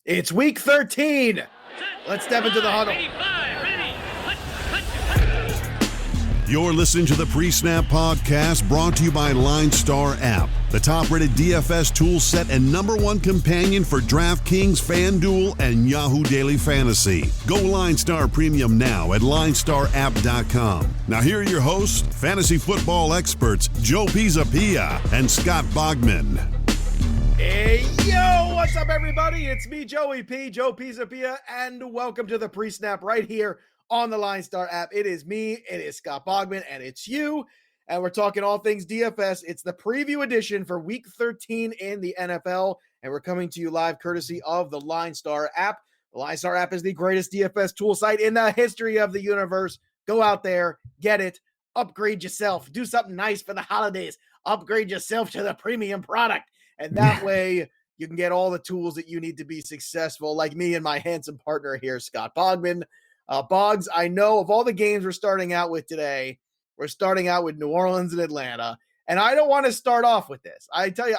It's week 13. Let's step into the huddle. You're listening to the PreSnap Podcast, brought to you by LineStar app, the top-rated DFS tool set and #1 companion for DraftKings, FanDuel, and Yahoo Daily Fantasy. Go LineStar Premium now at LineStarApp.com. Now here are your hosts, fantasy football experts Joe Pisapia and Scott Bogman. Hey, yo, what's up, everybody? It's me, Joey P, Joe Pisapia, and welcome to the PreSnap right here on the LineStar app. It is me, it is Scott Bogman, and it's you, and we're talking all things DFS. It's the preview edition for week 13 in the NFL, and we're coming to you live courtesy of the LineStar app. The LineStar app is the greatest DFS tool site in the history of the universe. Go out there, get it, upgrade yourself, do something nice for the holidays, upgrade yourself to the premium product. And that way you can get all the tools that you need to be successful, like me and my handsome partner here, Scott Bogman. Boggs, I know of all the games we're starting out with today, we're starting out with New Orleans and Atlanta. And I don't want to start off with this. I tell you,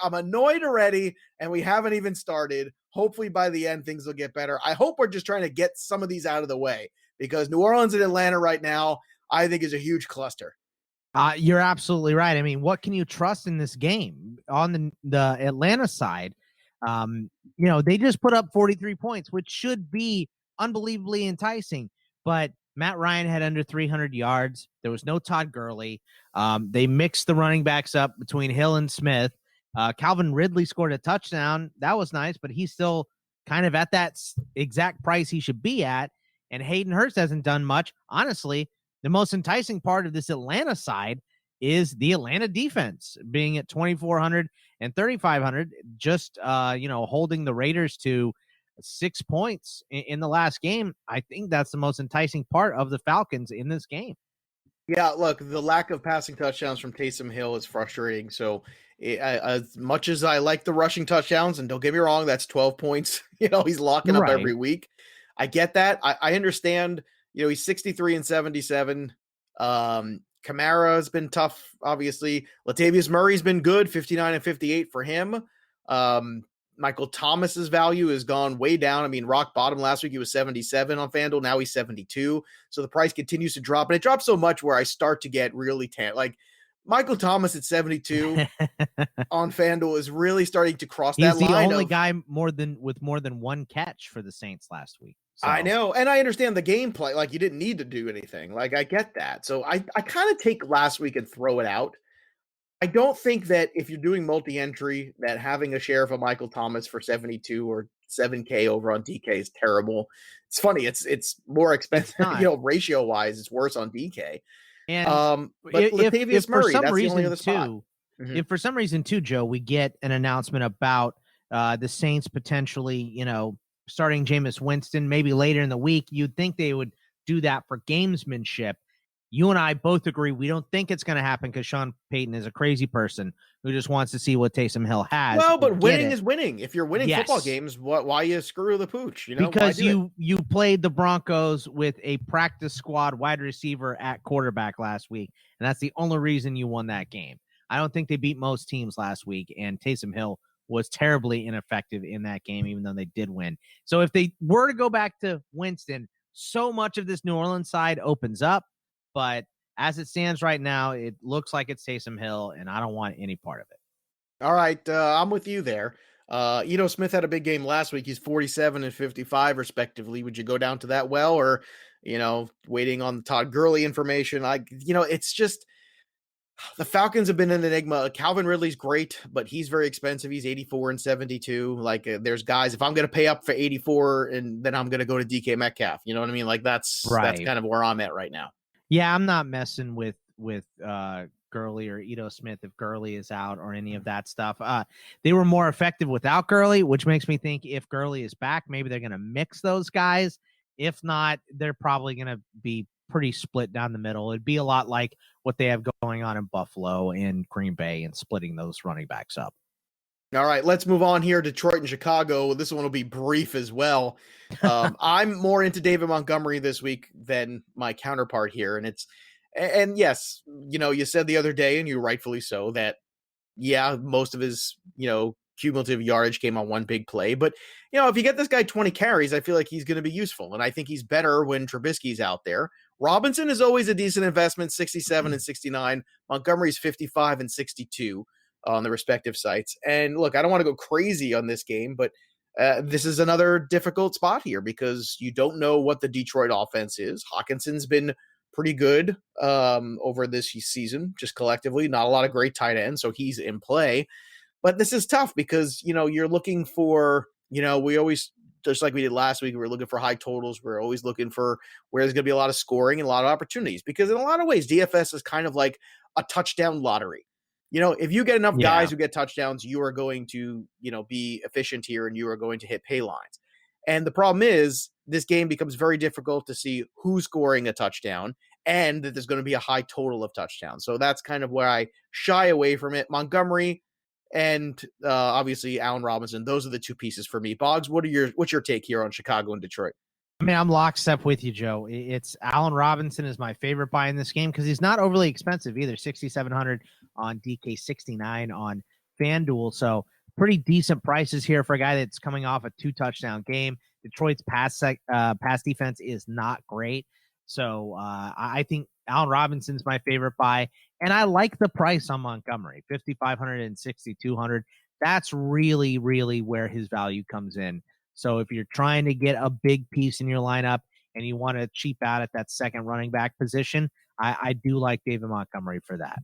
I'm annoyed already, and we haven't even started. Hopefully by the end, things will get better. I hope we're just trying to get some of these out of the way, because New Orleans and Atlanta right now, I think, is a huge cluster. You're absolutely right. I mean, what can you trust in this game? On the Atlanta side, they just put up 43 points, which should be unbelievably enticing. But Matt Ryan had under 300 yards. There was no Todd Gurley. They mixed the running backs up between Hill and Smith. Calvin Ridley scored a touchdown. That was nice, but he's still kind of at that exact price he should be at. And Hayden Hurst hasn't done much. Honestly, the most enticing part of this Atlanta side is the Atlanta defense being at 2,400 and 3,500, just, holding the Raiders to 6 points in the last game. I think that's the most enticing part of the Falcons in this game. Yeah, look, the lack of passing touchdowns from Taysom Hill is frustrating. So as much as I like the rushing touchdowns, and don't get me wrong, that's 12 points. He's locking up every week. I get that. I understand. He's 63 and 77. Kamara has been tough, obviously. Latavius Murray's been good, 59 and 58 for him. Michael Thomas's value has gone way down. I mean, rock bottom last week, he was 77 on FanDuel. Now he's 72. So the price continues to drop. And it drops so much where I start to get really like Michael Thomas at 72 on FanDuel is really starting to cross that line. He's the only guy with more than one catch for the Saints last week. So. I know, and I understand the gameplay. Like, you didn't need to do anything. Like, I get that. So I kind of take last week and throw it out. I don't think that if you're doing multi-entry, that having a share of a Michael Thomas for 72 or 7K over on DK is terrible. It's funny. It's more expensive, ratio-wise. It's worse on DK. And but Latavius Murray, that's the only other spot. Mm-hmm. If for some reason, too, Joe, we get an announcement about the Saints potentially, starting Jameis Winston maybe later in the week, you'd think they would do that for gamesmanship. You and I both agree we don't think it's going to happen because Sean Payton is a crazy person who just wants to see what Taysom Hill has. Well, but winning is winning. If you're winning football games, why you screw the pooch? Because you played the Broncos with a practice squad wide receiver at quarterback last week, and that's the only reason you won that game. I don't think they beat most teams last week, and Taysom Hill was terribly ineffective in that game, even though they did win. So if they were to go back to Winston, so much of this New Orleans side opens up. But as it stands right now, it looks like it's Taysom Hill, and I don't want any part of it. All right, I'm with you there. Ito Smith had a big game last week. He's 47 and 55, respectively. Would you go down to that well, or, waiting on the Todd Gurley information? It's just the Falcons have been an enigma. Calvin Ridley's great, but he's very expensive. He's 84 and 72. There's guys, if I'm going to pay up for 84, and then I'm going to go to DK Metcalf. You know what I mean? That's kind of where I'm at right now. Yeah, I'm not messing with Gurley or Ito Smith if Gurley is out or any of that stuff. They were more effective without Gurley, which makes me think if Gurley is back, maybe they're going to mix those guys. If not, they're probably going to be pretty split down the middle. It'd be a lot like what they have going on in Buffalo and Green Bay and splitting those running backs up. All right, let's move on here. Detroit and Chicago. This one will be brief as well. I'm more into David Montgomery this week than my counterpart here. And yes, you said the other day, and you rightfully so, that, most of his, cumulative yardage came on one big play. But, you know, if you get this guy 20 carries, I feel like he's going to be useful. And I think he's better when Trubisky's out there. Robinson is always a decent investment, 67 and 69. Montgomery's 55 and 62 on the respective sites. And look, I don't want to go crazy on this game, but this is another difficult spot here because you don't know what the Detroit offense is. Hawkinson's been pretty good over this season, just collectively. Not a lot of great tight ends, so he's in play. But this is tough because, you know, you're looking for, you know, we always, just like we did last week, we were looking for high totals. We're always looking for where there's going to be a lot of scoring and a lot of opportunities because in a lot of ways, DFS is kind of like a touchdown lottery. You know, if you get enough guys who get touchdowns, you are going to, you know, be efficient here and you are going to hit pay lines. And the problem is this game becomes very difficult to see who's scoring a touchdown and that there's going to be a high total of touchdowns. So that's kind of where I shy away from it. Montgomery and obviously Allen Robinson, those are the two pieces for me. Boggs, what's your take here on Chicago and Detroit? I mean, I'm lockstep with you, Joe. It's Allen Robinson is my favorite buy in this game because he's not overly expensive either. 6,700 on DK, 69 on FanDuel. So pretty decent prices here for a guy that's coming off a 2-touchdown game. Detroit's pass defense is not great. So I think Allen Robinson's my favorite buy. And I like the price on Montgomery, 5,500 and 6,200. That's really, really where his value comes in. So if you're trying to get a big piece in your lineup and you want to cheap out at that second running back position, I do like David Montgomery for that.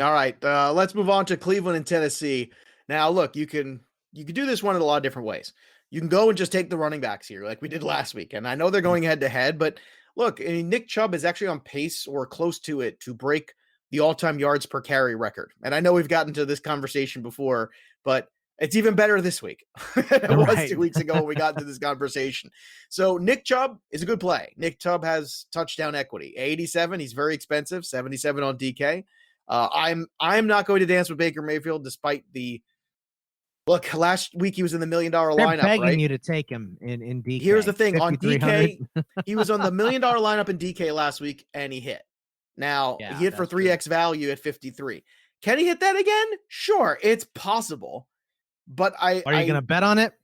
All right, let's move on to Cleveland and Tennessee. Now, look, you can do this one in a lot of different ways. You can go and just take the running backs here like we did last week. And I know they're going head-to-head, but look, I mean, Nick Chubb is actually on pace or close to it to break the all-time yards per carry record. And I know we've gotten to this conversation before, but it's even better this week. It was 2 weeks ago when we got into this conversation. So Nick Chubb is a good play. Nick Chubb has touchdown equity. 87, he's very expensive, 77 on DK. I'm not going to dance with Baker Mayfield despite the look. Last week he was in the $1 million lineup. Begging you to take him in DK. Here's the thing on DK, he was on the $1 million lineup in DK last week and he hit. Now he hit for 3x value at 53. Can he hit that again? Sure, it's possible. But are you going to bet on it?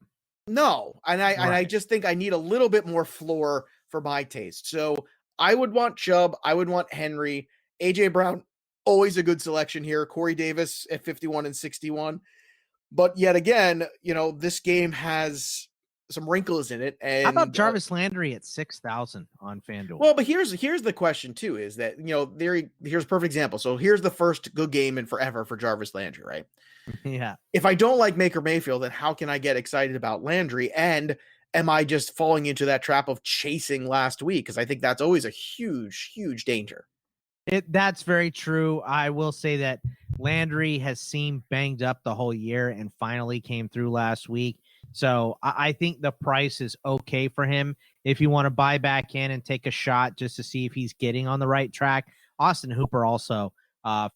No. And I just think I need a little bit more floor for my taste. So I would want Chubb. I would want Henry. AJ Brown, always a good selection here. Corey Davis at 51 and 61. But yet again, you know, this game has some wrinkles in it. And how about Jarvis Landry at 6,000 on FanDuel? Well, but here's the question too, is that, you know, here's a perfect example. So here's the first good game in forever for Jarvis Landry, right? Yeah. If I don't like Baker Mayfield, then how can I get excited about Landry? And am I just falling into that trap of chasing last week? Because I think that's always a huge, huge danger. That's very true. I will say that Landry has seemed banged up the whole year and finally came through last week. So I think the price is okay for him if you want to buy back in and take a shot just to see if he's getting on the right track. Austin Hooper also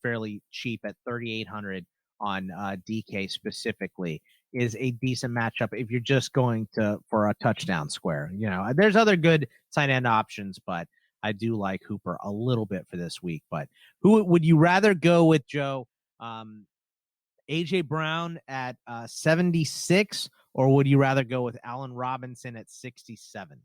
fairly cheap at 3,800 on DK specifically is a decent matchup if you're just going for a touchdown square. You know, there's other good tight end options, but I do like Hooper a little bit for this week. But who would you rather go with, Joe? AJ Brown at 76, or would you rather go with Allen Robinson at 67?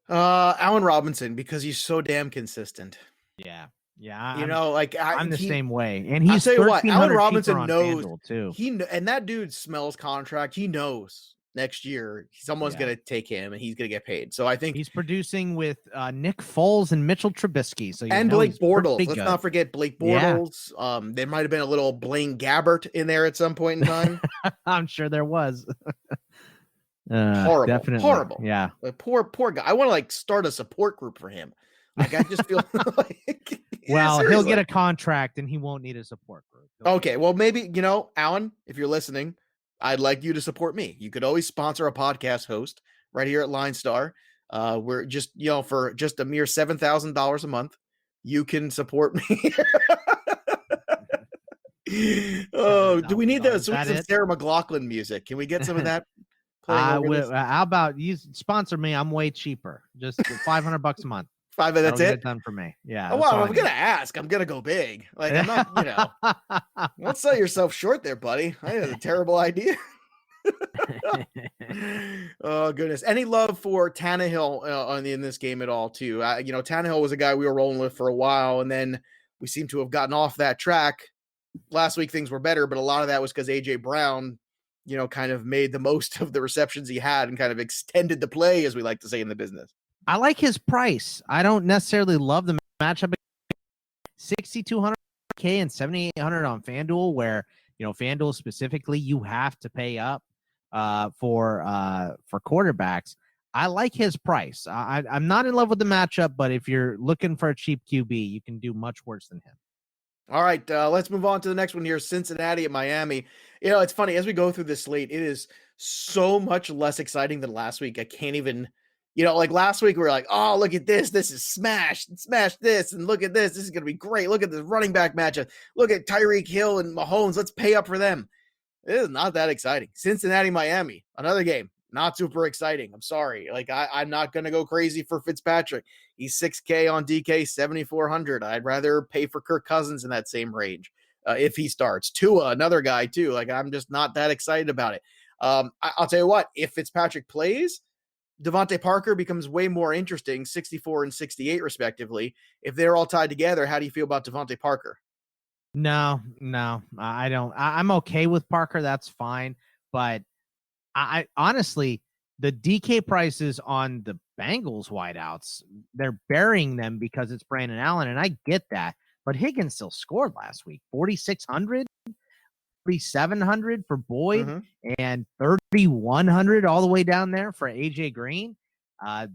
Allen Robinson, because he's so damn consistent. Yeah. You know, like I'm the same way. And he's I'll tell you what, Allen Robinson knows too. And that dude smells contract. He knows next year someone's going to take him and he's going to get paid. So I think he's producing with Nick Foles and Mitchell Trubisky. So and Blake Bortles. Let's not forget Blake Bortles. Yeah. There might have been a little Blaine Gabbert in there at some point in time. I'm sure there was. Horrible. Definitely. Horrible. Yeah. Poor guy. I want to start a support group for him. Like I just feel like he'll get a contract and he won't need a support group. Okay, well maybe, you know, Alan, if you're listening, I'd like you to support me. You could always sponsor a podcast host right here at LineStar. We're just, you know, for just a mere $7,000 a month, you can support me. Oh, do we need some Sarah McLachlan music? Can we get some of that? How about you sponsor me? I'm way cheaper. Just $500 a month. 5 minutes. That's That'll get it. it done for me. Yeah. Oh, well, I'm gonna ask. I'm gonna go big. Like I'm not. Don't sell yourself short there, buddy. I had a terrible idea. Oh goodness. Any love for Tannehill in this game at all? Too. Tannehill was a guy we were rolling with for a while, and then we seem to have gotten off that track. Last week things were better, but a lot of that was because AJ Brown, kind of made the most of the receptions he had and kind of extended the play, as we like to say in the business. I like his price. I don't necessarily love the matchup. 6,200K and 7,800 on FanDuel, where FanDuel specifically, you have to pay up for quarterbacks. I like his price. I'm not in love with the matchup, but if you're looking for a cheap QB, you can do much worse than him. All right, let's move on to the next one here. Cincinnati at Miami. It's funny, as we go through this slate, it is so much less exciting than last week. I can't even, like last week we were like, oh, look at this. This is smash this. And look at this. This is going to be great. Look at this running back matchup. Look at Tyreek Hill and Mahomes. Let's pay up for them. It is not that exciting. Cincinnati, Miami, another game. Not super exciting. I'm sorry. Like I'm not going to go crazy for Fitzpatrick. He's 6K on DK, 7,400. I'd rather pay for Kirk Cousins in that same range if he starts. Tua, another guy too. Like I'm just not that excited about it. I'll tell you what, if Fitzpatrick plays, Devontae Parker becomes way more interesting, 64 and 68 respectively. If they're all tied together, how do you feel about Devontae Parker? No, I don't. I'm okay with Parker. That's fine. But I honestly, the DK prices on the Bengals wideouts, they're burying them because it's Brandon Allen, and I get that. But Higgins still scored last week, 4,600, 3,700 for Boyd, and 3,100 all the way down there for AJ Green.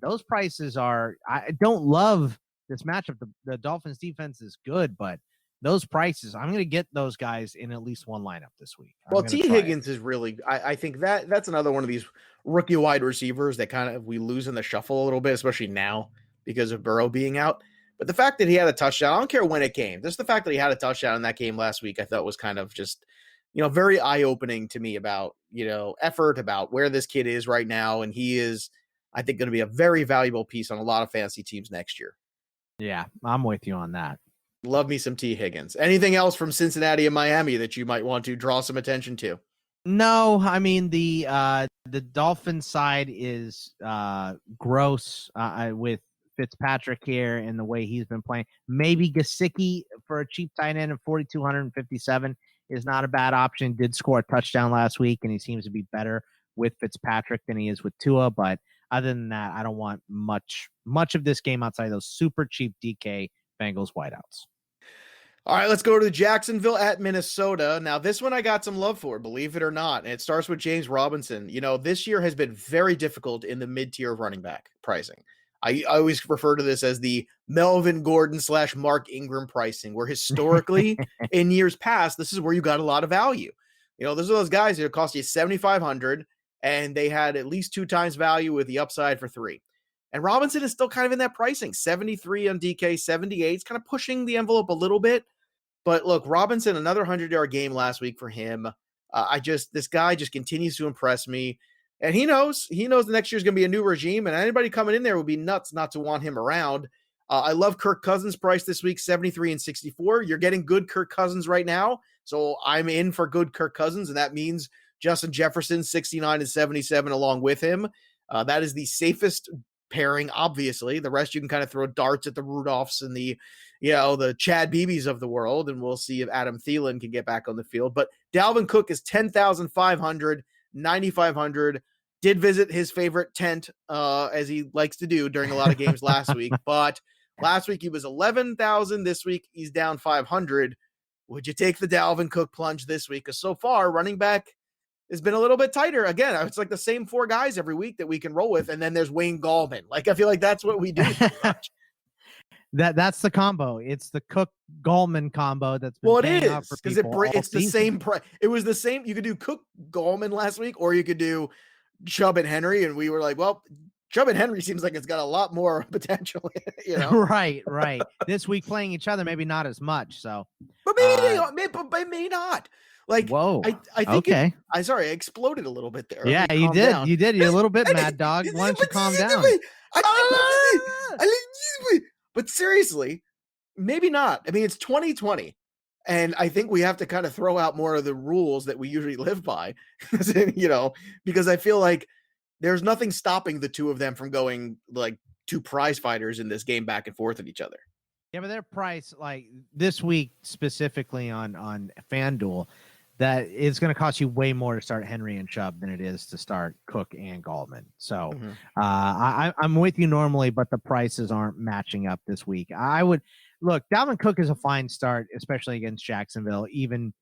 Those prices are. I don't love this matchup. The Dolphins defense is good, but those prices, I'm going to get those guys in at least one lineup this week. Well, T. Higgins is really, I think that's another one of these rookie wide receivers that kind of we lose in the shuffle a little bit, especially now because of Burrow being out. But the fact that he had a touchdown, I don't care when it came. Just the fact that he had a touchdown in that game last week, I thought was kind of just, very eye-opening to me about, effort, about where this kid is right now. And he is, I think, going to be a very valuable piece on a lot of fantasy teams next year. Yeah, I'm with you on that. Love me some T. Higgins. Anything else from Cincinnati and Miami that you might want to draw some attention to? No, I mean the Dolphins side is gross with Fitzpatrick here and the way he's been playing. Maybe Gesicki for a cheap tight end of 4,257 is not a bad option. Did score a touchdown last week, and he seems to be better with Fitzpatrick than he is with Tua. But other than that, I don't want much of this game outside of those super cheap DK Bengals wideouts. All right, let's go to Jacksonville at Minnesota. Now, this one I got some love for, believe it or not, and it starts with James Robinson. This year has been very difficult in the mid-tier of running back pricing. I always refer to this as the Melvin Gordon / Mark Ingram pricing, where historically in years past, this is where you got a lot of value. Those are those guys that cost you $7,500, and they had at least 2 times value with the upside for 3. And Robinson is still kind of in that pricing, 73 on DK, 78. It's kind of pushing the envelope a little bit. But look, Robinson, another 100-yard game last week for him. This guy just continues to impress me. And he knows the next year's going to be a new regime, and anybody coming in there would be nuts not to want him around. I love Kirk Cousins' price this week, 73 and 64. You're getting good Kirk Cousins right now. So I'm in for good Kirk Cousins, and that means Justin Jefferson, 69 and 77 along with him. That is the safest pairing, obviously. The rest you can kind of throw darts at the Rudolphs and the Chad Beebes of the world, and we'll see if Adam Thielen can get back on the field. But Dalvin Cook is 10,500, 9,500. Did visit his favorite tent, as he likes to do during a lot of games last week. But last week he was 11,000. This week he's down 500. Would you take the Dalvin Cook plunge this week? Because so far, running back has been a little bit tighter. Again, it's like the same 4 guys every week that we can roll with. And then there's Wayne Gallman. Like, I feel like that's what we do. That's the combo. It's the Cook Gallman combo. That's been it is because it's the season. Same price. It was the same. You could do Cook Gallman last week, or you could do Chubb and Henry. And we were like, well, Chubb and Henry seems like it's got a lot more potential, Right. This week playing each other, maybe not as much. So, but maybe may not. Like, whoa, I think. Okay. I exploded a little bit there. Yeah, you did. Down. You did. You're a little bit mad dog. Why don't you calm down? But seriously, maybe not. I mean, it's 2020. And I think we have to kind of throw out more of the rules that we usually live by, because I feel like there's nothing stopping the two of them from going like two prize fighters in this game back and forth at each other. Yeah, but their price, like this week specifically on FanDuel, that it's going to cost you way more to start Henry and Chubb than it is to start Cook and Gallman. So I'm with you normally, but the prices aren't matching up this week. I would look, Dalvin Cook is a fine start, especially against Jacksonville, even,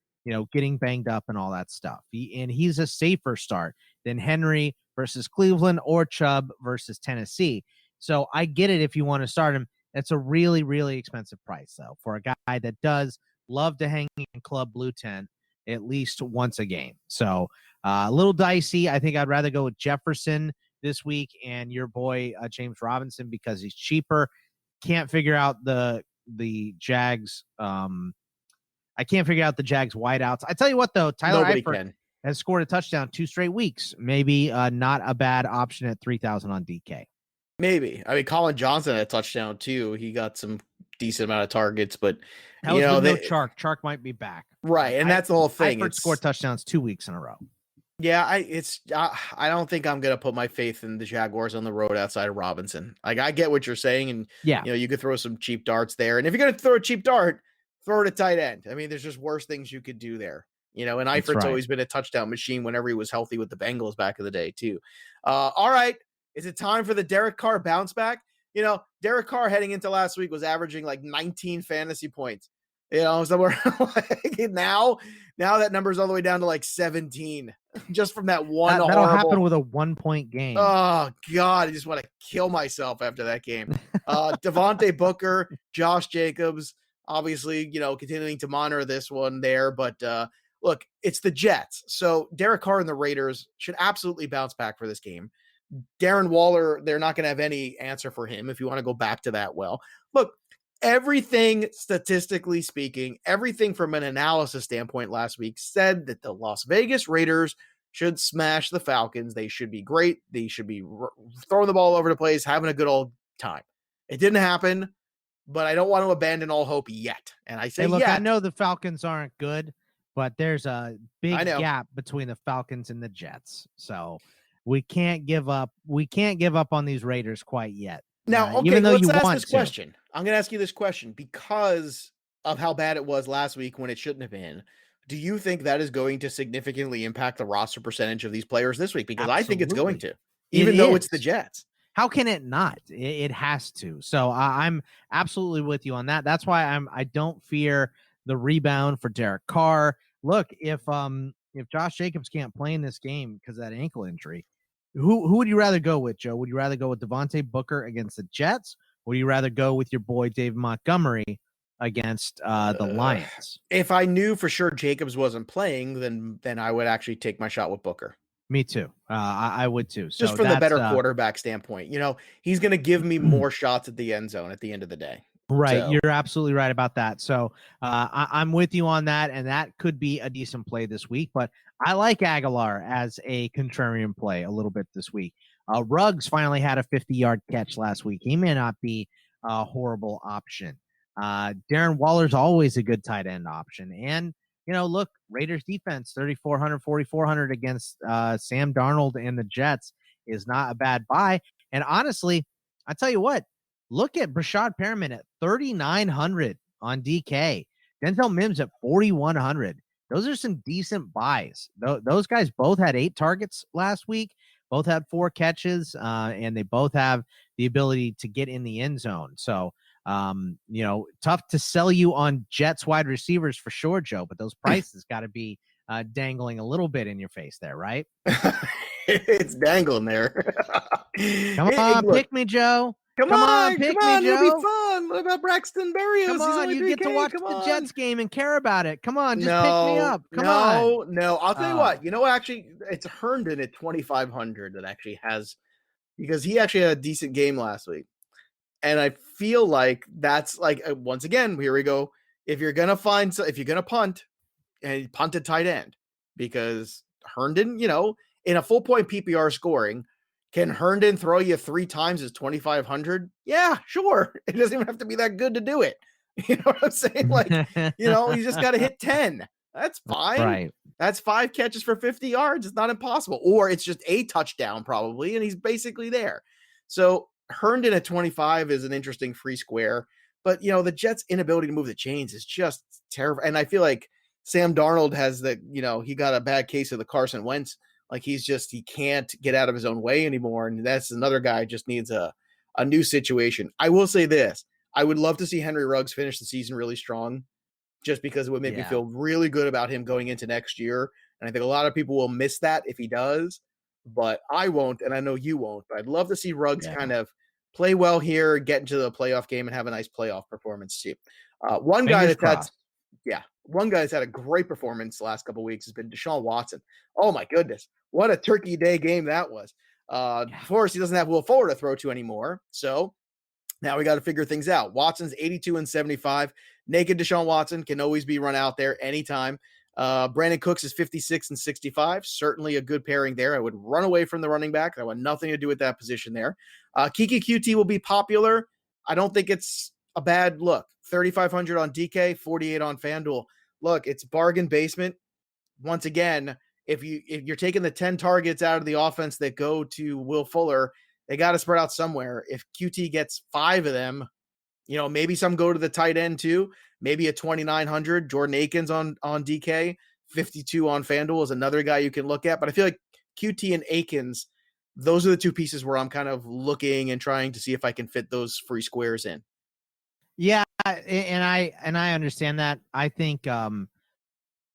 getting banged up and all that stuff. He's a safer start than Henry versus Cleveland or Chubb versus Tennessee. So I get it if you want to start him. It's a really, really expensive price, though, for a guy that does love to hang in Club Blue Tent at least once a game. So a little dicey. I think I'd rather go with Jefferson this week and your boy James Robinson because he's cheaper. Can't figure out the Jags. I can't figure out the Jags wideouts. I tell you what, though, Tyler Eifert has scored a touchdown 2 straight weeks. Maybe not a bad option at 3,000 on DK. Maybe. I mean, Colin Johnson had a touchdown too. He got some decent amount of targets, but that was no Chark. Chark might be back. Right, and that's the whole thing. Eifert scored touchdowns 2 weeks in a row. Yeah, I don't think I'm gonna put my faith in the Jaguars on the road outside of Robinson. Like, I get what you're saying, and you could throw some cheap darts there. And if you're gonna throw a cheap dart, throw it at tight end. I mean, there's just worse things you could do there. And Eifert's always been a touchdown machine whenever he was healthy with the Bengals back in the day too. All right. Is it time for the Derek Carr bounce back? Derek Carr heading into last week was averaging like 19 fantasy points. Somewhere like now that number's all the way down to like 17 just from that one. That'll happen with a 1-point game. Oh God, I just want to kill myself after that game. Devontae Booker, Josh Jacobs, obviously, continuing to monitor this one there, but look, it's the Jets. So Derek Carr and the Raiders should absolutely bounce back for this game. Darren Waller, they're not going to have any answer for him if you want to go back to that. Well, look, everything statistically speaking, everything from an analysis standpoint last week said that the Las Vegas Raiders should smash the Falcons. They should be great. They should be throwing the ball over the place, having a good old time. It didn't happen, but I don't want to abandon all hope yet. And I say, I know the Falcons aren't good, but there's a big gap between the Falcons and the Jets. So we can't give up. We can't give up on these Raiders quite yet. Now, okay, even though let's ask this question. I'm going to ask you this question because of how bad it was last week when it shouldn't have been. Do you think that is going to significantly impact the roster percentage of these players this week? Because I think it's going to, even though it's the Jets. How can it not? It has to. So I'm absolutely with you on that. That's why I don't fear the rebound for Derek Carr. Look, if Josh Jacobs can't play in this game because of that ankle injury, who would you rather go with, Joe? Would you rather go with Devontae Booker against the Jets? Or would you rather go with your boy Dave Montgomery against the Lions? If I knew for sure Jacobs wasn't playing, then I would actually take my shot with Booker. Me too. I would too. So just from the better quarterback standpoint, he's going to give me more shots at the end zone at the end of the day. Right. So. You're absolutely right about that. So I'm with you on that. And that could be a decent play this week, but I like Aguilar as a contrarian play a little bit this week. Ruggs finally had a 50-yard catch last week. He may not be a horrible option. Darren Waller's always a good tight end option. And, look, Raiders defense, 3,400, 4,400 against Sam Darnold and the Jets is not a bad buy. And honestly, I tell you what, look at Brashad Perriman at 3,900 on DK. Denzel Mims at 4,100. Those are some decent buys. Those guys both had 8 targets last week. Both had 4 catches, and they both have the ability to get in the end zone. So, tough to sell you on Jets wide receivers for sure, Joe, but those prices got to be dangling a little bit in your face there, right? It's dangling there. Come on, pick me, Joe. Come on, pick me, Joe. It'll be fun. What about Braxton Berrios? Come on, you get to watch the Jets game and care about it. Come on, just pick me up. Come on. No, I'll tell you what. Actually, it's Herndon at 2,500 that actually has, because he actually had a decent game last week. And I feel like that's like, once again, here we go. If you're going to punt, and punt at tight end, because Herndon, in a full point PPR scoring, Can Herndon throw you 3 times his 2,500? Yeah, sure. It doesn't even have to be that good to do it. You know what I'm saying? Like, you just got to hit 10. That's fine. Right. That's 5 catches for 50 yards. It's not impossible. Or it's just a touchdown probably, and he's basically there. So Herndon at 25 is an interesting free square. But, the Jets' inability to move the chains is just terrible. And I feel like Sam Darnold has he got a bad case of the Carson Wentz. Like he can't get out of his own way anymore. And that's another guy just needs a new situation. I will say this. I would love to see Henry Ruggs finish the season really strong just because it would make me feel really good about him going into next year. And I think a lot of people will miss that if he does, but I won't. And I know you won't, but I'd love to see Ruggs kind of play well here, get into the playoff game and have a nice playoff performance too. One guy that's had a great performance the last couple of weeks has been Desean Watson. Oh my goodness. What a turkey day game that was. Of course, he doesn't have Will Fuller to throw to anymore. So now we got to figure things out. Watson's 82 and 75. Naked Desean Watson can always be run out there anytime. Brandon Cooks is 56 and 65. Certainly a good pairing there. I would run away from the running back. I want nothing to do with that position there. Kiki QT will be popular. I don't think it's a bad look. 3,500 on DK, 48 on FanDuel. Look, it's bargain basement. Once again, if you're taking the 10 targets out of the offense that go to Will Fuller, they got to spread out somewhere. If QT gets 5 of them, maybe some go to the tight end too. Maybe a 2,900. Jordan Akins on DK, 52 on FanDuel is another guy you can look at. But I feel like QT and Akins, those are the two pieces where I'm kind of looking and trying to see if I can fit those free squares in. Yeah, and I understand that. I think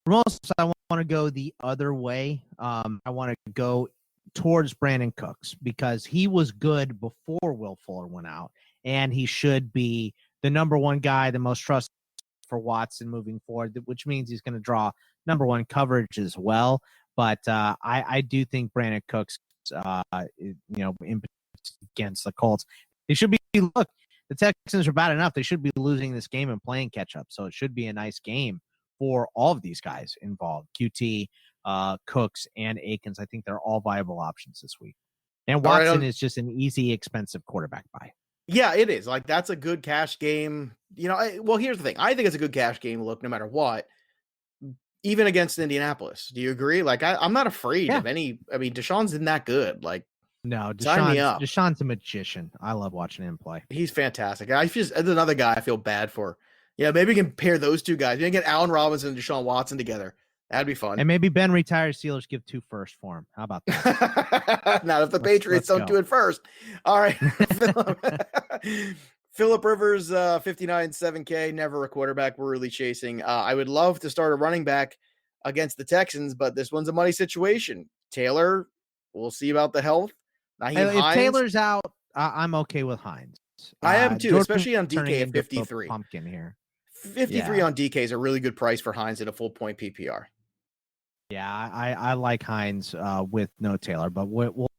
most I want to go the other way. I want to go towards Brandon Cooks because he was good before Will Fuller went out, and he should be the number one guy, the most trusted for Watson moving forward, which means he's going to draw number one coverage as well. But I do think Brandon Cooks, against the Colts, they should be, look, the Texans are bad enough. They should be losing this game and playing catch up. So it should be a nice game for all of these guys involved. QT, Cooks, and Akins. I think they're all viable options this week. And Watson is just an easy, expensive quarterback buy. Yeah, it is. Like, that's a good cash game. Well, here's the thing. I think it's a good cash game look no matter what, even against Indianapolis. Do you agree? Like, I'm not afraid of any. I mean, Deshaun's isn't that good. Like, no, sign me up. Deshaun's a magician. I love watching him play. He's fantastic. There's another guy I feel bad for. Yeah, maybe we can pair those two guys. Maybe get Allen Robinson and Deshaun Watson together. That'd be fun. And maybe Ben retires. Steelers give 2 firsts for him. How about that? Not if the Patriots don't do it first. All right. Phillip Rivers, 59 7K, never a quarterback we're really chasing. I would love to start a running back against the Texans, but this one's a money situation. Taylor, we'll see about the health. If Taylor's out, I'm okay with Hines. I am too, especially on DK at 53. Pumpkin here. 53 on DK is a really good price for Hines at a full point PPR. Yeah, I like Hines with no Taylor, but we'll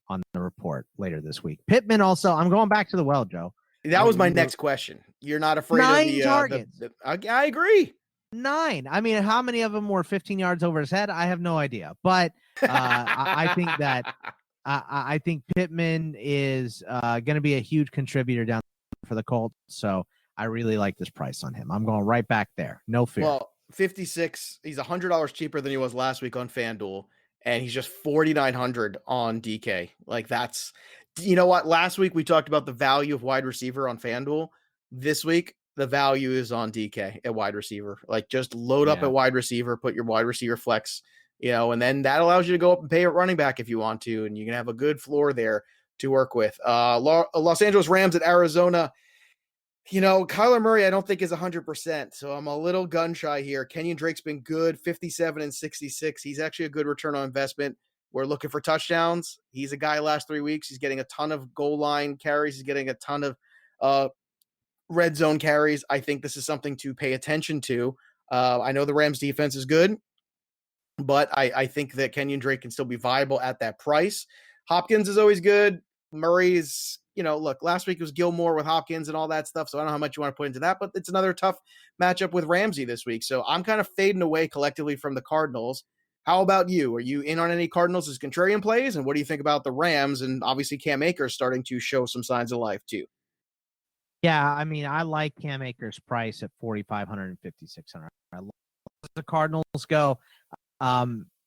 on the report later this week. Pittman also, I'm going back to the well, Joe. That was my next question. You're not afraid 9 of the targets. I agree. 9. I mean, how many of them were 15 yards over his head? I have no idea. But I think that I think Pittman is going to be a huge contributor down for the Colts. So I really like this price on him. I'm going right back there. No fear. Well, 56. He's $100 cheaper than he was last week on FanDuel, and he's just 4,900 on DK. Like, that's, you know what? Last week we talked about the value of wide receiver on FanDuel. This week the value is on DK at wide receiver. Like, just load up at wide receiver, put your wide receiver flex, and then that allows you to go up and pay at running back if you want to, and you can have a good floor there to work with. Los Angeles Rams at Arizona. Kyler Murray, I don't think is 100%, so I'm a little gun shy here. Kenyon Drake's been good, 57 and 66. He's actually a good return on investment. We're looking for touchdowns. He's a guy last 3 weeks. He's getting a ton of goal line carries. He's getting a ton of red zone carries. I think this is something to pay attention to. I know the Rams defense is good, but I think that Kenyon Drake can still be viable at that price. Hopkins is always good. Murray's, look, last week was Gilmore with Hopkins and all that stuff, so I don't know how much you want to put into that, but it's another tough matchup with Ramsey this week. So I'm kind of fading away collectively from the Cardinals. How about you? Are you in on any Cardinals as contrarian plays? And what do you think about the Rams? And obviously Cam Akers starting to show some signs of life too. Yeah, I mean, I like Cam Akers' price at 4,500 and 5,600. I love the Cardinals go.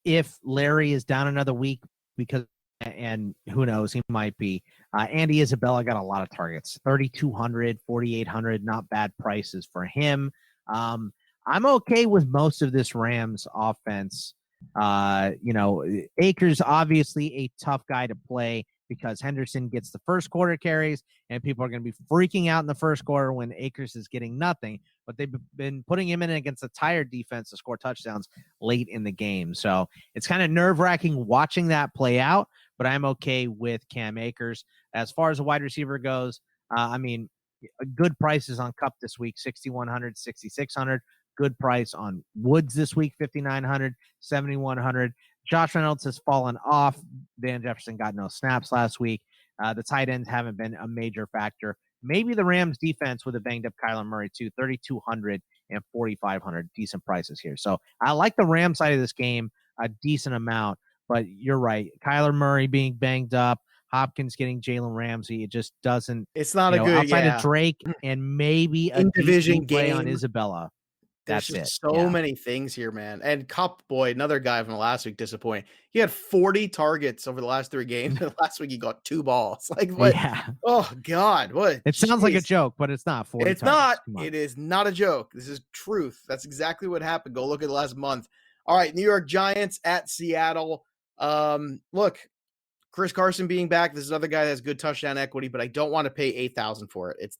If Larry is down another week because, and who knows, he might be. Andy Isabella got a lot of targets, 3,200, 4,800, not bad prices for him. I'm okay with most of this Rams offense. Akers obviously a tough guy to play because Henderson gets the first quarter carries and people are going to be freaking out in the first quarter when Akers is getting nothing, but they've been putting him in against a tired defense to score touchdowns late in the game. So it's kind of nerve-wracking watching that play out, but I'm okay with Cam Akers. As far as a wide receiver goes, good prices on Kupp this week, 6,100, 6,600. Good price on Woods this week, 5,900, 7,100. Josh Reynolds has fallen off. Van Jefferson got no snaps last week. The tight ends haven't been a major factor. Maybe the Rams defense with a banged up Kyler Murray too, 3,200 and 4,500. Decent prices here. So I like the Rams side of this game a decent amount, but you're right. Kyler Murray being banged up, Hopkins getting Jalen Ramsey. It just doesn't. It's not a good outside of Drake and maybe a division play on Isabella. There's just so many things here, man. And Kupp, boy, another guy from the last week, disappointing. He had 40 targets over the last 3 games. And last week he got 2 balls. Like what? Yeah. Oh God, what? It sounds like a joke, but it's not. 40 it's targets. Not. It is not a joke. This is truth. That's exactly what happened. Go look at the last month. All right, New York Giants at Seattle. Look, Chris Carson being back. This is another guy that has good touchdown equity, but I don't want to pay $8,000 for it.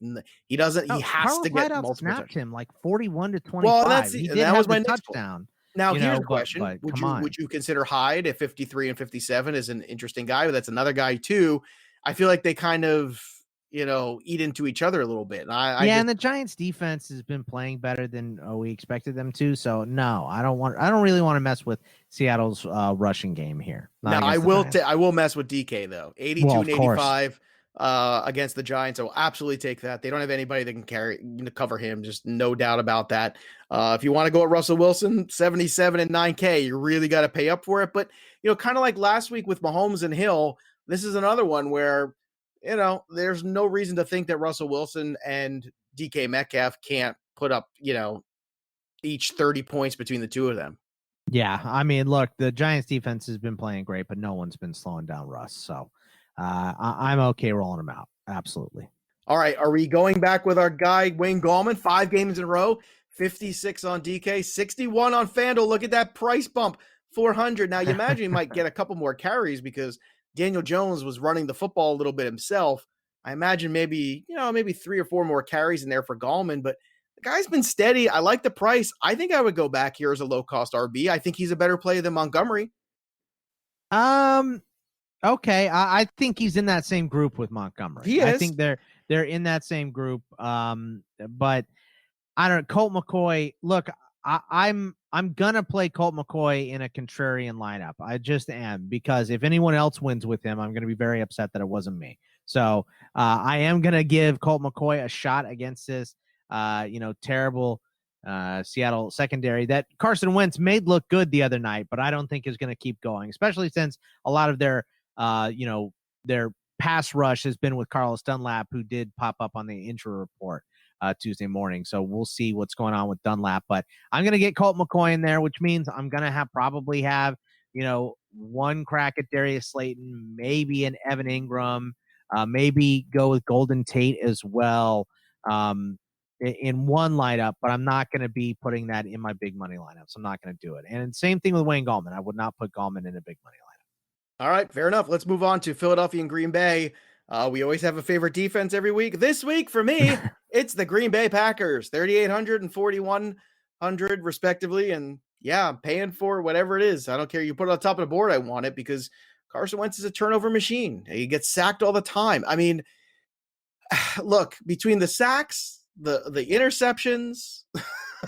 He doesn't. He has Carlos to get Hyde multiple. Snapped him like 41 to 25. Well, he did have my touchdown. Now here's a question: Would you consider Hyde at 53 and 57 as an interesting guy? But that's another guy too. I feel like they kind of eat into each other a little bit. And the Giants defense has been playing better than we expected them to. So no, I don't really want to mess with Seattle's rushing game here. No, I will mess with DK though. 82 and 85 against the Giants. I will absolutely take that. They don't have anybody that can cover him. Just no doubt about that. If you want to go at Russell Wilson, 77 and 9K, you really got to pay up for it. But kind of like last week with Mahomes and Hill, this is another one where there's no reason to think that Russell Wilson and DK Metcalf can't put up, each 30 points between the two of them. Yeah. I mean, look, the Giants defense has been playing great, but no one's been slowing down Russ. So I'm okay rolling him out. Absolutely. All right. Are we going back with our guy, Wayne Gallman? 5 games in a row, 56 on DK, 61 on FanDuel. Look at that price bump, 400. Now you imagine he might get a couple more carries because Daniel Jones was running the football a little bit himself. I imagine maybe 3 or 4 more carries in there for Gallman, but the guy's been steady. I like the price. I think I would go back here as a low-cost RB. I think he's a better play than Montgomery. Okay. I think he's in that same group with Montgomery. He is. I think they're in that same group. But I don't know. Colt McCoy, look, I'm gonna play Colt McCoy in a contrarian lineup. I just am, because if anyone else wins with him, I'm gonna be very upset that it wasn't me. So I am gonna give Colt McCoy a shot against this terrible Seattle secondary that Carson Wentz made look good the other night, but I don't think is gonna keep going, especially since a lot of their their pass rush has been with Carlos Dunlap, who did pop up on the injury report Tuesday morning. So we'll see what's going on with Dunlap, but I'm going to get Colt McCoy in there, which means I'm going to probably have, one crack at Darius Slayton, maybe an Evan Ingram, maybe go with Golden Tate as well in one lineup, but I'm not going to be putting that in my big money lineups. I'm not going to do it. And same thing with Wayne Gallman. I would not put Gallman in a big money lineup. All right, fair enough. Let's move on to Philadelphia and Green Bay. We always have a favorite defense every week. This week, for me, it's the Green Bay Packers, 3,800 and 4,100 respectively. And yeah, I'm paying for whatever it is. I don't care. You put it on top of the board. I want it because Carson Wentz is a turnover machine. He gets sacked all the time. I mean, look, between the sacks, the interceptions,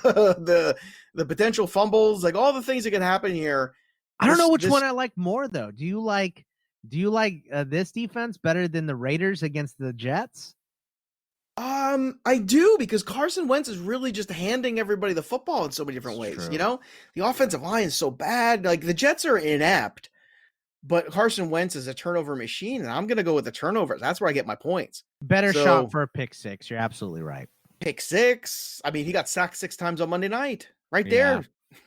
the potential fumbles, like all the things that can happen here. I don't know which one I like more though. Do you like this defense better than the Raiders against the Jets? I do, because Carson Wentz is really just handing everybody the football in so many different It's ways. true. The offensive line is so bad. Like, the Jets are inept, but Carson Wentz is a turnover machine, and I'm going to go with the turnovers. That's where I get my points. Better shot So, for a pick six. You're absolutely right. pick six. I mean, he got sacked 6 times on Monday night. Right Yeah.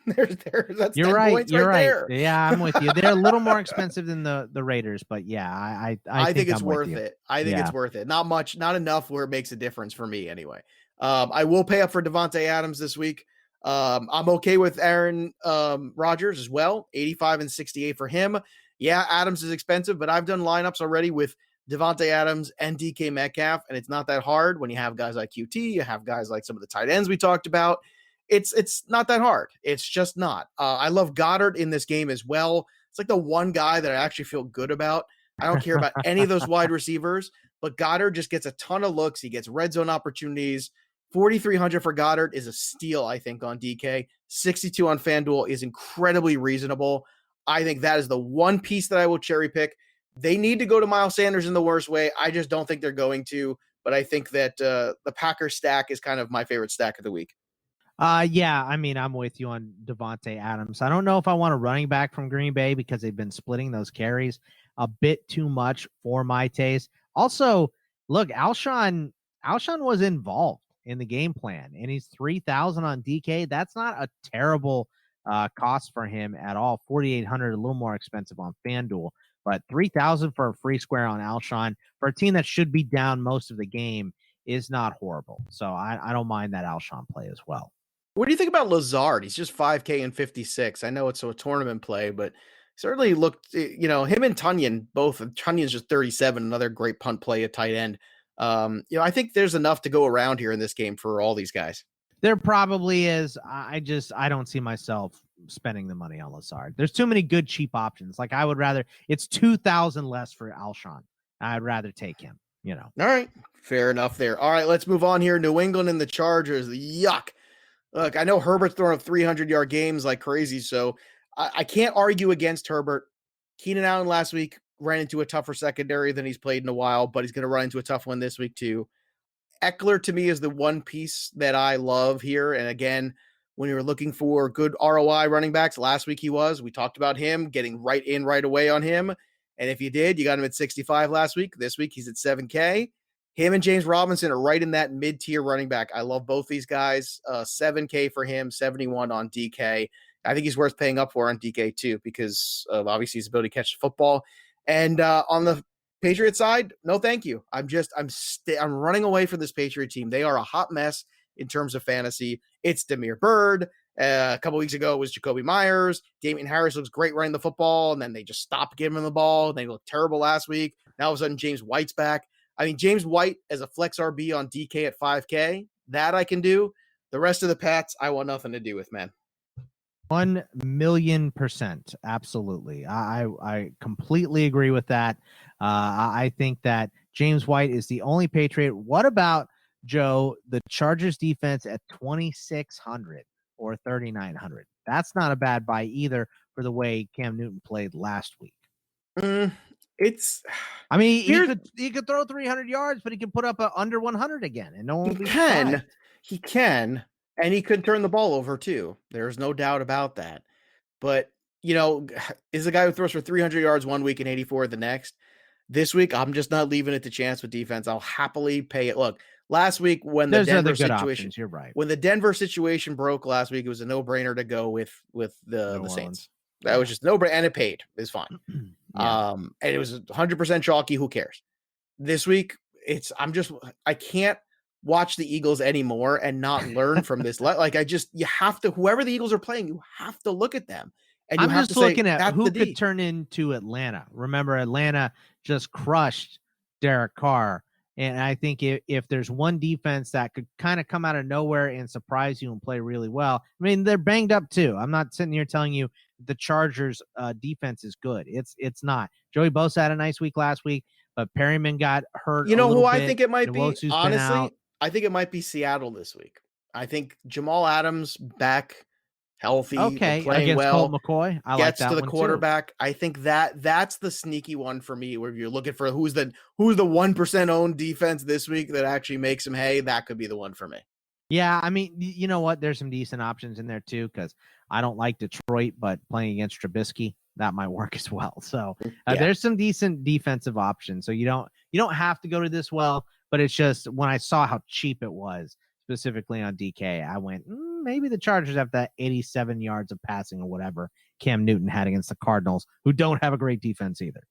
there. That's You're 10 right. points You're right right. there. Yeah, I'm with you. They're a little more expensive than the Raiders, but yeah, I think it's I'm with worth you. it. I think Yeah. it's worth it. Not much, not enough where it makes a difference for me anyway. I will pay up for Devontae Adams this week. I'm okay with Aaron Rodgers as well. 85 and 68 for him. Yeah, Adams is expensive, but I've done lineups already with Devontae Adams and DK Metcalf, and it's not that hard when you have guys like QT, you have guys like some of the tight ends we talked about. It's not that hard. It's just not. I love Goddard in this game as well. It's like the one guy that I actually feel good about. I don't care about any of those wide receivers, but Goddard just gets a ton of looks. He gets red zone opportunities. 4,300 for Goddard is a steal, I think, on DK. 62 on FanDuel is incredibly reasonable. I think that is the one piece that I will cherry pick. They need to go to Miles Sanders in the worst way. I just don't think they're going to, but I think that the Packers stack is kind of my favorite stack of the week. Yeah, I mean, I'm with you on Devontae Adams. I don't know if I want a running back from Green Bay because they've been splitting those carries a bit too much for my taste. Also, look, Alshon was involved in the game plan, and he's 3,000 on DK. That's not a terrible cost for him at all. 4,800, a little more expensive on FanDuel, but 3,000 for a free square on Alshon for a team that should be down most of the game is not horrible. So I don't mind that Alshon play as well. What do you think about Lazard? He's just 5K and 56. I know it's a tournament play, but certainly looked, him and Tunyon, both. Tunyon's just 37, another great punt play at tight end. I think there's enough to go around here in this game for all these guys. There probably is. I don't see myself spending the money on Lazard. There's too many good cheap options. Like, I would rather, it's 2,000 less for Alshon. I'd rather take him, All right. Fair enough there. All right, let's move on here. New England and the Chargers. Yuck. Look, I know Herbert's throwing up 300-yard games like crazy, so I can't argue against Herbert. Keenan Allen last week ran into a tougher secondary than he's played in a while, but he's going to run into a tough one this week too. Eckler, to me, is the one piece that I love here. And again, when you're looking for good ROI running backs, last week we talked about him, getting right in right away on him. And if you did, you got him at 65 last week. This week, he's at 7K. Him and James Robinson are right in that mid-tier running back. I love both these guys. 7K for him, 71 on DK. I think he's worth paying up for on DK too, because of obviously his ability to catch the football. And on the Patriot side, no, thank you. I'm running away from this Patriot team. They are a hot mess in terms of fantasy. It's Damiere Byrd. A couple weeks ago, it was Jacoby Myers. Damian Harris looks great running the football, and then they just stopped giving him the ball. They looked terrible last week. Now all of a sudden, James White's back. I mean, James White as a flex RB on DK at 5K, that I can do. The rest of the Pats, I want nothing to do with, man. 1,000,000%. Absolutely. I completely agree with that. I think that James White is the only Patriot. What about, Joe, the Chargers defense at 2,600 or 3,900? That's not a bad buy either for the way Cam Newton played last week. I mean, he could throw 300 yards, but he can put up under 100 again, and no one will be surprised. He can, and he could turn the ball over too. There's no doubt about that. But is a guy who throws for 300 yards one week and 84 the next. This week, I'm just not leaving it to chance with defense. I'll happily pay it. Look, last week when the Denver situation, you're right. When the Denver situation broke last week, it was a no-brainer to go with the Saints. That was just no-brainer, and it paid. It's fine. Yeah. And it was 100% chalky. Who cares? This week, I can't watch the Eagles anymore and not learn from this. You have to, whoever the Eagles are playing, you have to look at them. And I'm just looking at who could turn into Atlanta. Remember, Atlanta just crushed Derek Carr. And I think if there's one defense that could kind of come out of nowhere and surprise you and play really well, I mean, they're banged up too. I'm not sitting here telling you the Chargers defense is good. It's not. Joey Bosa had a nice week last week, but Perryman got hurt. I think it might be? Honestly, I think it might be Seattle this week. I think Jamal Adams back healthy, Okay, playing against well, Colt McCoy, I like gets that to the one too. quarterback. I think that's the sneaky one for me, where you're looking for who's the 1% owned defense this week that actually makes some hay. That could be the one for me. Yeah, I mean, you know what? There's some decent options in there too, because I don't like Detroit, but playing against Trubisky, that might work as well. So there's some decent defensive options. So you don't have to go to this well, but it's just when I saw how cheap it was, specifically on DK, I went, maybe the Chargers have that 87 yards of passing or whatever Cam Newton had against the Cardinals, who don't have a great defense either.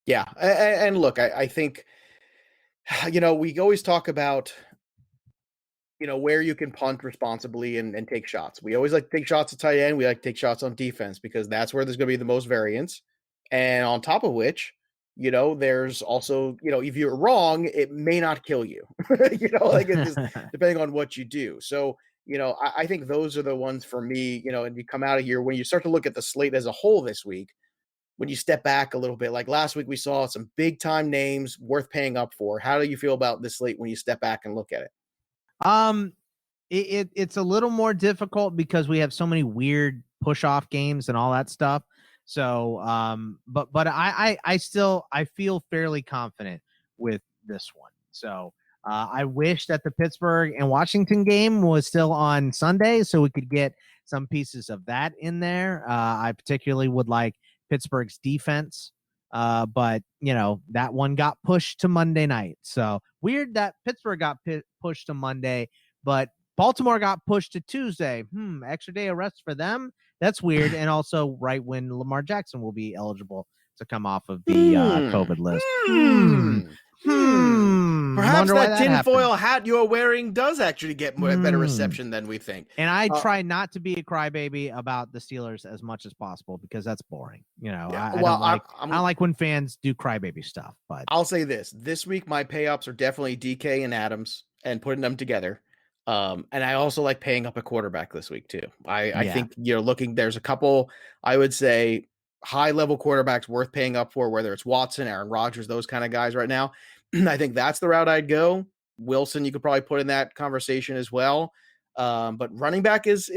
Yeah, and look, I think, we always talk about, where you can punt responsibly and take shots. We always like to take shots at tight end. We like to take shots on defense because that's where there's going to be the most variance. And on top of which, there's also, if you're wrong, it may not kill you, like it just depending on what you do. So, I think those are the ones for me, and you come out of here when you start to look at the slate as a whole this week, when you step back a little bit, like last week, we saw some big time names worth paying up for. How do you feel about this slate when you step back and look at it? It's a little more difficult because we have so many weird push off games and all that stuff. So, but I feel fairly confident with this one. So, I wish that the Pittsburgh and Washington game was still on Sunday so we could get some pieces of that in there. I particularly would like Pittsburgh's defense. But that one got pushed to Monday night. So weird that Pittsburgh got pushed to Monday, but Baltimore got pushed to Tuesday. Extra day of rest for them. That's weird. And also right when Lamar Jackson will be eligible to come off of the COVID list. Perhaps that tinfoil hat you're wearing does actually get better reception than we think. And I try not to be a crybaby about the Steelers as much as possible because that's boring. I don't like when fans do crybaby stuff. But I'll say this week, my pay-ups are definitely DK and Adams and putting them together. And I also like paying up a quarterback this week too. I think there's a couple, I would say, high-level quarterbacks worth paying up for, whether it's Watson, Aaron Rodgers, those kind of guys right now. I think that's the route I'd go. Wilson, you could probably put in that conversation as well. But running back is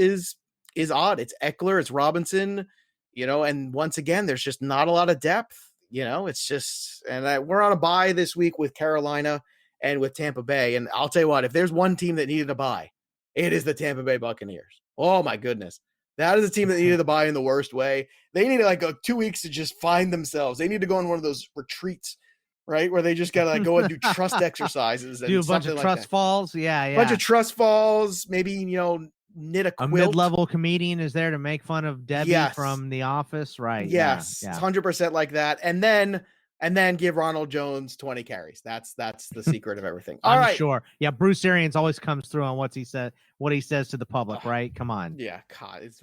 odd. It's Eckler, it's Robinson, and once again, there's just not a lot of depth. It's just, and we're on a bye this week with Carolina and with Tampa Bay. And I'll tell you what, if there's one team that needed a bye, it is the Tampa Bay Buccaneers. Oh my goodness. That is a team that needed to buy in the worst way. They need to go 2 weeks to just find themselves. They need to go on one of those retreats, right? Where they just got to go and do trust exercises. And do a bunch of trust falls. Yeah. A bunch of trust falls. Maybe, knit a quilt. A mid-level comedian is there to make fun of Debbie from The Office. Right. Yes. Yeah. 100% like that. And then give Ronald Jones 20 carries. That's the secret of everything. All right. Sure. Yeah. Bruce Arians always comes through on what he says to the public, right? Come on. Yeah. God, it's